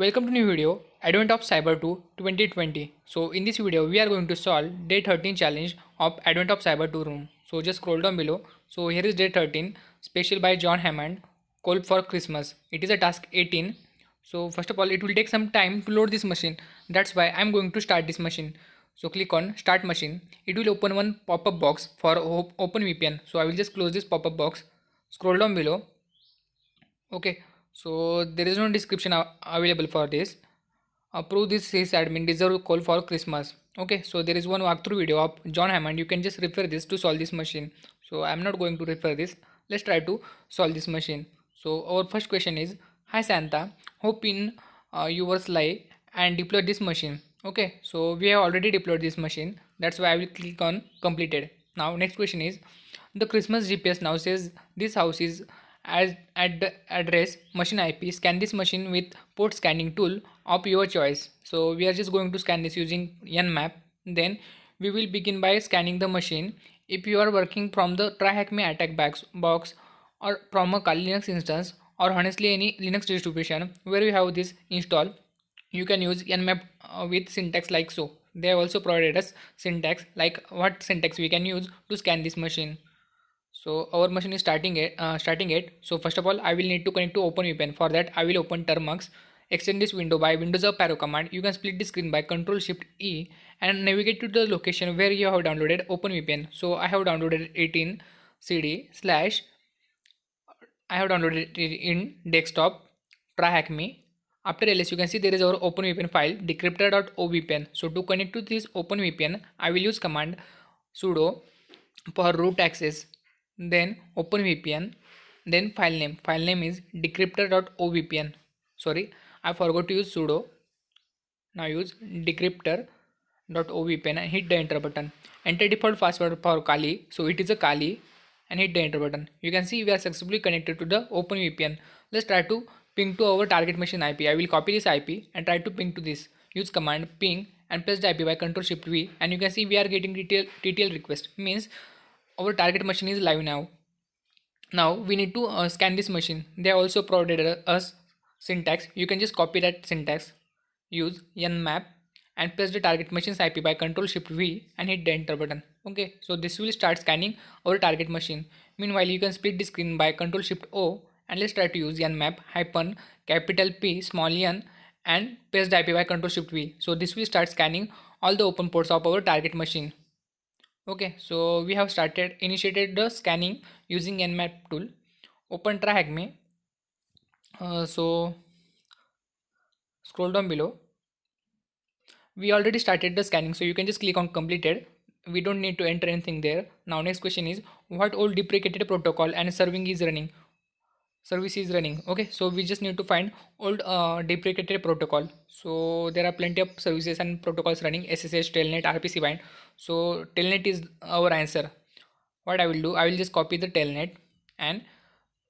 Welcome to new video, Advent of Cyber 2 2020. So in this video we are going to solve day 13 challenge of Advent of Cyber 2 room. So just scroll down below. So here is day 13, special by John Hammond, Call for Christmas. It is a task 18. So first of all it will take some time to load this machine. That's why I am going to start this machine. So click on start machine. It will open one pop-up box for open VPN. So I will just close this pop-up box. Scroll down below. Okay, so there is no description available for this. Approve this sysadmin deserve call for Christmas. Okay, so there is one walkthrough video of John Hammond. You can just refer this to solve this machine. So I'm not going to refer this. Let's try to solve this machine. So our first question is, hi Santa, hope in your sleigh and deploy this machine. Okay, so we have already deployed this machine. That's why I will click on completed. Now next question is, the Christmas GPS now says this house is as at the address machine IP. Scan this machine with port scanning tool of your choice. So we are just going to scan this using Nmap. Then we will begin by scanning the machine. If you are working from the TryHackMe attack box or from a Kali Linux instance or honestly any Linux distribution where you have this install, you can use Nmap with syntax like so. They have also provided us syntax like what syntax we can use to scan this machine. So our machine is starting it. So first of all I will need to connect to OpenVPN. For that I will open Termux, extend this window by Windows up arrow command. You can split the screen by Ctrl Shift E and navigate to the location where you have downloaded OpenVPN. So I have downloaded 18 cd slash I have downloaded it in desktop TryHackMe. After ls you can see there is our OpenVPN file decryptor.ovpn. So to connect to this OpenVPN I will use command sudo for root access, then OpenVPN, then file name is decryptor.ovpn. Sorry, I forgot to use sudo. Now use decryptor.ovpn and hit the enter button. Enter default password for Kali, so it is a Kali, and hit the enter button. You can see we are successfully connected to the OpenVPN. Let's try to ping to our target machine IP. I will copy this IP and try to ping to this. Use command ping and press the IP by Ctrl Shift V, and you can see we are getting TTL request. Means our target machine is live now. Now we need to scan this machine. They also provided us syntax. You can just copy that syntax, use nmap and press the target machine's IP by Ctrl Shift V and hit the enter button. Okay, so this will start scanning our target machine. Meanwhile you can split the screen by Ctrl Shift O and let's try to use nmap hyphen capital P small n and press the IP by Ctrl Shift V. So this will start scanning all the open ports of our target machine. Okay, so we have initiated the scanning using Nmap tool. Open TryHackMe. So scroll down below. We already started the scanning, so you can just click on completed. We don't need to enter anything there. Now next question is, what old deprecated protocol and service is running. Okay, so we just need to find old deprecated protocol. So there are plenty of services and protocols running: SSH, Telnet, RPC bind. So Telnet is our answer. What I will do, I will just copy the Telnet and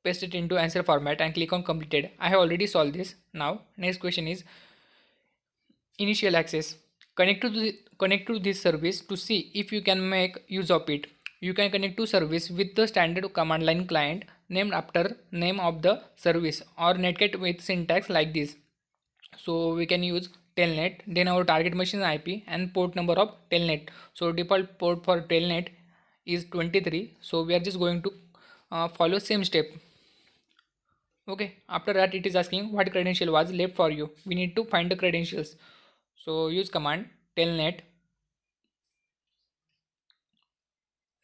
paste it into answer format and click on completed. I have already solved this. Now next question is initial access. Connect to this service to see if you can make use of it. You can connect to service with the standard command line client named after name of the service or netcat with syntax like this. So we can use telnet, then our target machine IP and port number of telnet. So default port for telnet is 23. So we are just going to follow same step. Okay, after that it is asking what credential was left for you. We need to find the credentials. So use command telnet,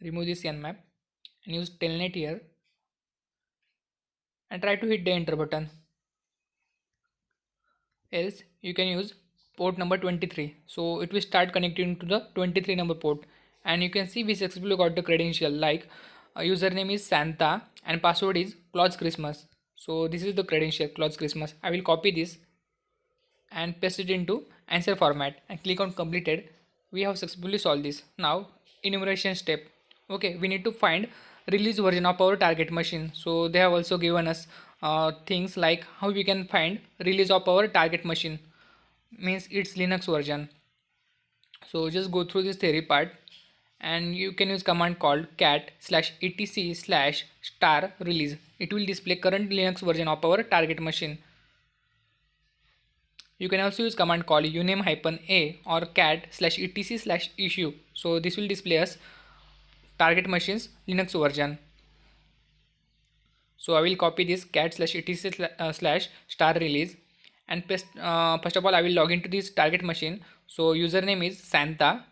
remove this nmap and use telnet here and try to hit the enter button. Else you can use port number 23. So it will start connecting to the 23 number port, and you can see we successfully got the credential like username is Santa and password is Claus Christmas. So this is the credential Claus Christmas. I will copy this and paste it into answer format and click on completed. We have successfully solved this. Now enumeration step. Okay, we need to find release version of our target machine. So they have also given us things like how we can find release of our target machine, means its Linux version. So just go through this theory part and you can use command called cat /etc/star release. It will display current Linux version of our target machine. You can also use command call uname -a or cat/etc/issue. So this will display us target machines Linux version. So I will copy this cat/etc/star release and paste. First of all, I will log into this target machine. So username is Santa.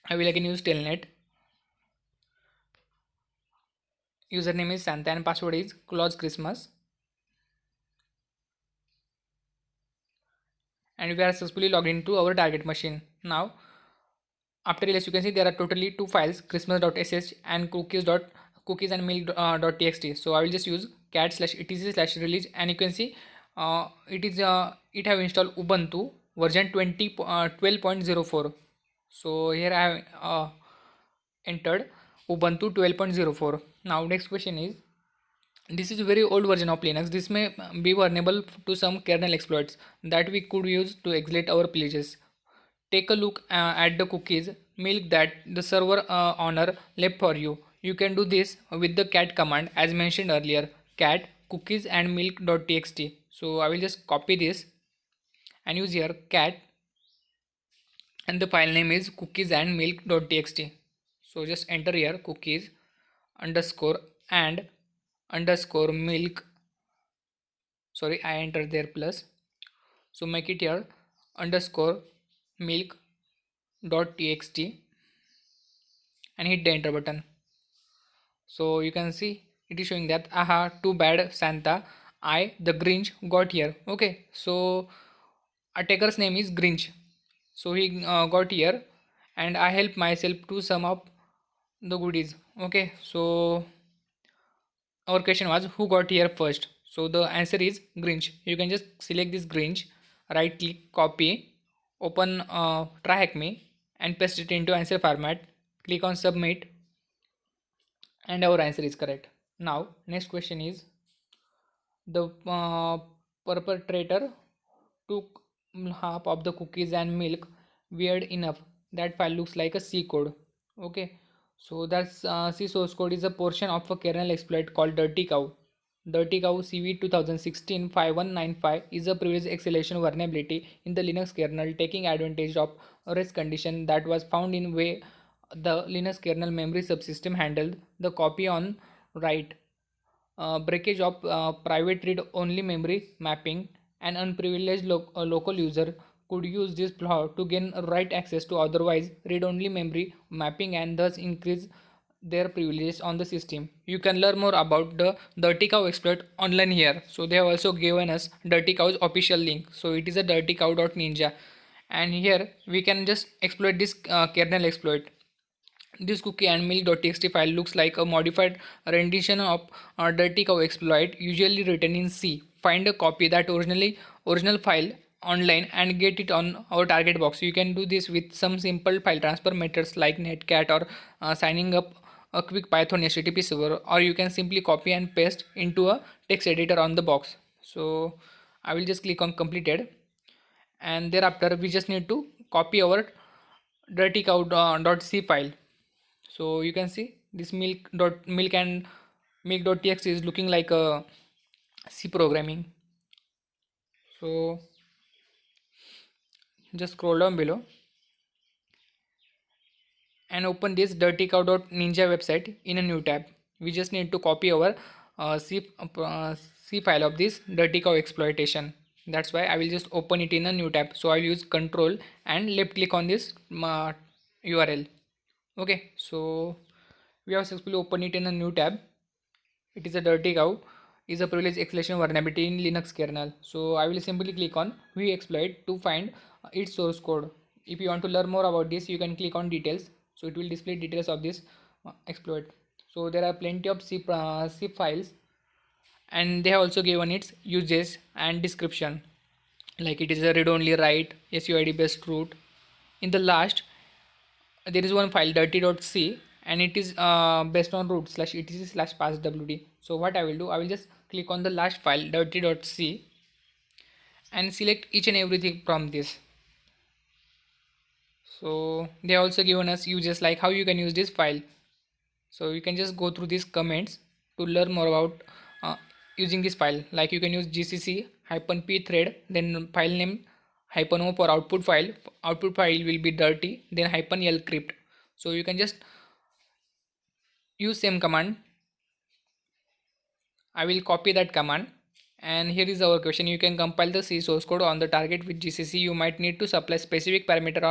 I will again use telnet. Username is Santa and password is Claus Christmas. And we are successfully logged into our target machine. Now, after release, you can see there are totally two files, christmas.sh and cookies and milk.txt. So I will just use cat/etc/release, and you can see it have installed Ubuntu version 12.04. So here I have entered Ubuntu 12.04. Now next question is, this is a very old version of Linux. This may be vulnerable to some kernel exploits that we could use to exploit our privileges. Take a look at the cookies milk that the server owner left for you. You can do this with the cat command as mentioned earlier, cat cookies and milk.txt. So I will just copy this and use here cat, and the file name is cookies and milk.txt. So just enter here cookies underscore and underscore milk. Sorry, I entered there plus. So make it here underscore milk dot txt and hit the enter button. So you can see it is showing that aha, too bad Santa, I the Grinch got here. Okay, so attacker's name is Grinch, so he got here and I help myself to sum up the goodies. Okay, so our question was who got here first, so the answer is Grinch. You can just select this Grinch, right click, copy, open TryHackMe and paste it into answer format, click on submit, and our answer is correct. Now next question is, the perpetrator took half of the cookies and milk. Weird enough, that file looks like a C code. Okay, so that's C source code is a portion of a kernel exploit called Dirty Cow. Dirty Cow CV 2016-5195 is a privileged acceleration vulnerability in the Linux kernel, taking advantage of a rest condition that was found in way the Linux kernel memory subsystem handled the copy on write. Breakage of private read-only memory mapping. An unprivileged local user could use this flaw to gain write access to otherwise read-only memory mapping and thus increase their privileges on the system. You can learn more about the Dirty Cow exploit online here. So they have also given us Dirty Cow's official link. So it is a dirtycow.ninja, and here we can just exploit this kernel exploit. This cookie and milk.txt file looks like a modified rendition of Dirty Cow exploit, usually written in C. Find a copy that original file online and get it on our target box. You can do this with some simple file transfer methods like netcat or signing up a quick Python HTTP server, or you can simply copy and paste into a text editor on the box. So I will just click on completed, and thereafter we just need to copy our dirtycow.c file. So you can see this milk and milk.txt is looking like a C programming. So just scroll down below and open this dirtycow.ninja website in a new tab. We just need to copy our C file of this Dirty Cow exploitation. That's why I will just open it in a new tab. So I will use control and left click on this URL. Okay, so we have successfully opened it in a new tab. It is a Dirty Cow is a privileged acceleration vulnerability in Linux kernel. So I will simply click on view exploit to find its source code. If you want to learn more about this, you can click on details. So it will display details of this exploit. So there are plenty of C files, and they have also given its uses and description, like it is a read-only write, SUID based root. In the last, there is one file dirty.c, and it is based on root /etc/passwd. So what I will do, I will just click on the last file dirty.c and select each and everything from this. So they also given us uses like how you can use this file. So you can just go through these comments to learn more about using this file. Like you can use gcc -p thread, then file name -o for output file. Output file will be dirty, then -l crypt. So you can just use same command. I will copy that command. And here is our question. You can compile the C source code on the target with GCC. You might need to supply specific parameter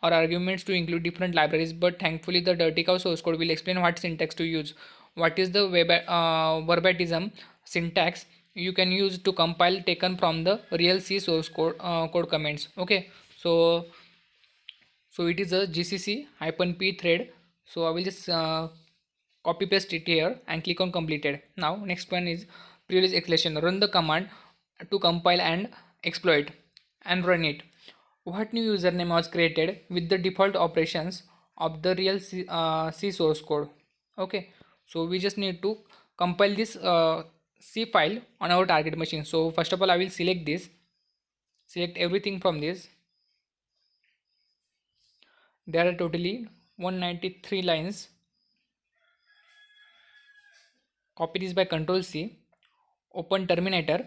or arguments to include different libraries, but thankfully the dirty cow source code will explain what syntax to use. What is the verbatim syntax you can use to compile taken from the real C source code comments. Okay, so it is a gcc -p thread. So I will just copy paste it here and click on completed. Now next one is privilege escalation. Run the command to compile and exploit and run it. What new username was created with the default operations of the real C source code? Okay, so we just need to compile this C file on our target machine. So first of all, I will select everything from this. There are totally 193 lines. Copy this by Control C, open Terminator,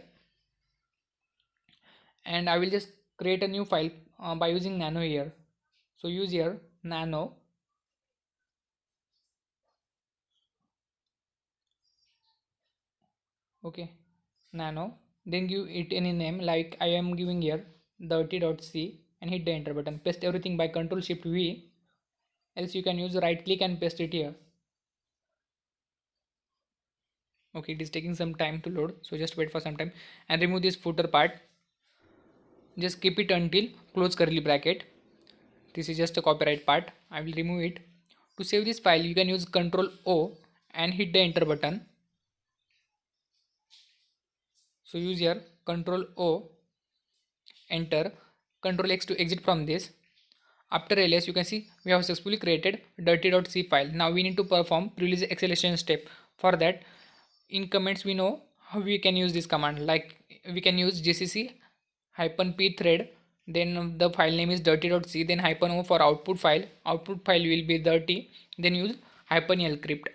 and I will just create a new file by using nano here. So use here nano, okay, nano, then give it any name like I am giving here dirty.c and hit the enter button. Paste everything by Control Shift V, else you can use right click and paste it here. Okay, it is taking some time to load, so just wait for some time and remove this footer part. Just keep it until close curly bracket. This is just a copyright part. I will remove it. To save this file, you can use Ctrl O and hit the enter button. So use here Ctrl O, enter, Ctrl X to exit from this. After ls, you can see we have successfully created dirty.c file. Now we need to perform privilege escalation step. For that, in comments we know how we can use this command. Like we can use gcc -p thread, then the file name is dirty.c, then -o for output file. Output file will be dirty, then use -l crypt.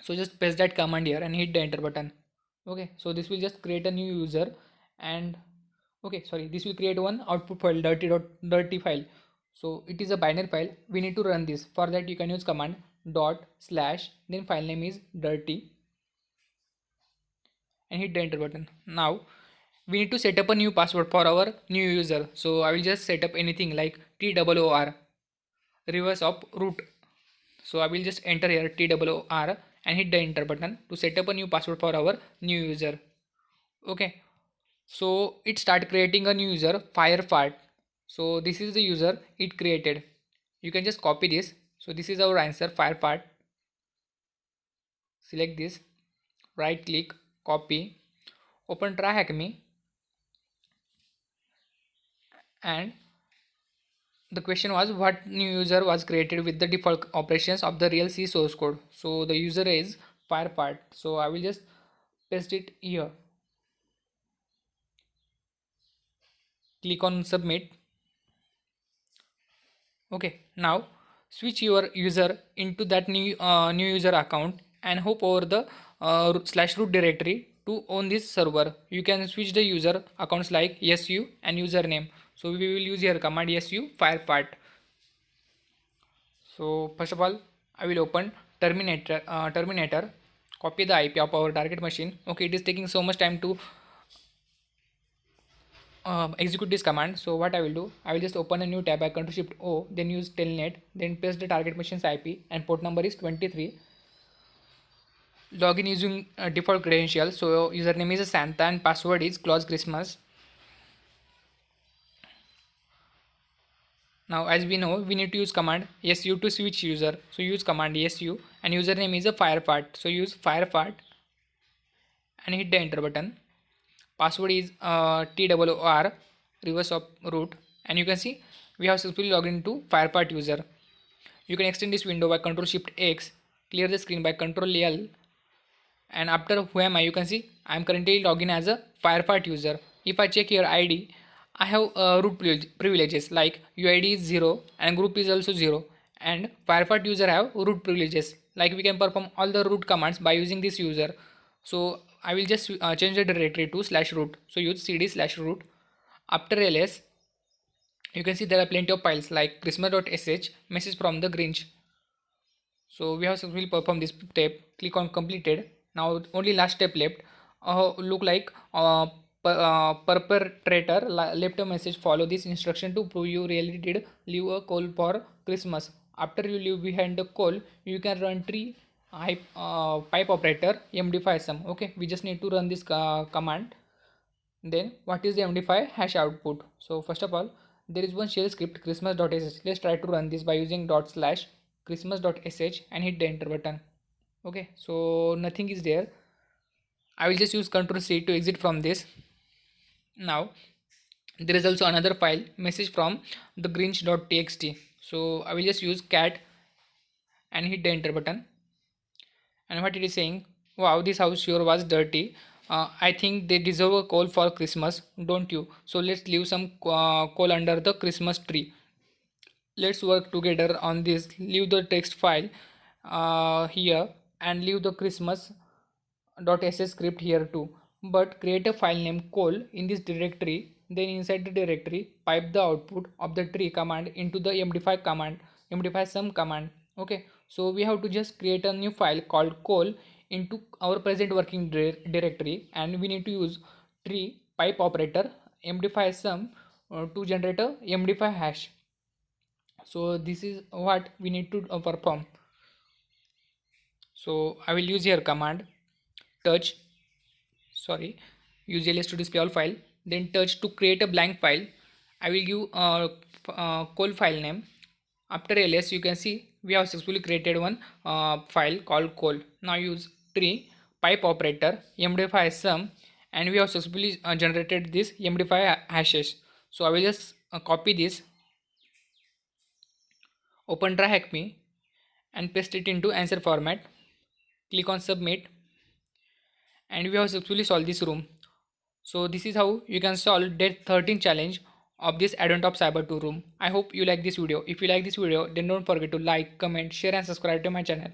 So just paste that command here and hit the enter button. Okay, so this will just create a new user, and okay, sorry, this will create one output file dirty file. So it is a binary file. We need to run this. For that, you can use command // then file name is dirty and hit the enter button. Now we need to set up a new password for our new user. So I will just set up anything like TOOR, reverse of root. So I will just enter here TOOR and hit the enter button to set up a new password for our new user. Okay, so it start creating a new user, Firefart. So this is the user it created. You can just copy this. So this is our answer, Firefart. Select this, right click, copy, open TryHackMe, and the question was what new user was created with the default operations of the real C source code. So the user is Firefart. So I will just paste it here. Click on submit. Okay, now switch your user into that new user account and hop over the /root directory to own this server. You can switch the user accounts like su and username. So we will use here command su Firefart. So first of all, I will open Terminator, copy the IP of our target machine. Okay, it is taking so much time to execute this command. So what I will do, I will just open a new tab by Ctrl Shift O, then use telnet, then paste the target machine's IP and port number is 23. Login using default credentials. So username is Santa and password is Claus Christmas. Now as we know, we need to use command su to switch user. So use command su and username is a Firefart. So use Firefart and hit the enter button. Password is TOOR, reverse of root, and you can see we have successfully logged into Firefart user. You can extend this window by Ctrl Shift X, clear the screen by Ctrl L, and after who am I, you can see I am currently logged in as a Firefart user. If I check your ID, I have root privileges like UID is 0 and group is also 0, and Firefart user have root privileges like we can perform all the root commands by using this user. So I will just change the directory to /root. So use cd/root. After ls, you can see there are plenty of files like christmas.sh, message from the Grinch. So we have successfully performed this step. Click on completed. Now only last step left. Look like perpetrator left a message. Follow this instruction to prove you really did leave a call for Christmas. After you leave behind the call, you can run tree pipe operator md5 sum. Okay, we just need to run this command. Then what is the md5 hash output? So first of all, there is one shell script christmas.sh. Let's try to run this by using /christmas.sh and hit the enter button. Okay, so nothing is there. I will just use Ctrl C to exit from this. Now there is also another file, message from the Grinch.txt. So I will just use cat and hit the enter button. And what it is saying, wow, this house sure was dirty. I think they deserve a coal for Christmas, don't you? So let's leave some coal under the Christmas tree. Let's work together on this. Leave the text file here and leave the christmas.sh script here too, but create a file name coal in this directory. Then inside the directory, pipe the output of the tree command into the md5 command, md5 sum command. Okay, so we have to just create a new file called coal into our present working directory, and we need to use tree pipe operator md5 sum to generate a md5 hash. So this is what we need to perform. So I will use here command touch, use ls to display all file, then touch to create a blank file. I will give coal file name. After ls, you can see we have successfully created one file called coal. Now use tree pipe operator md5 sum, and we have successfully generated this md5 hashes. So I will just copy this, open try hackme and paste it into answer format. Click on submit, and we have successfully solved this room. So this is how you can solve day 13 challenge of this Advent of Cyber 2 room. I hope you like this video. If you like this video, then don't forget to like, comment, share and subscribe to my channel.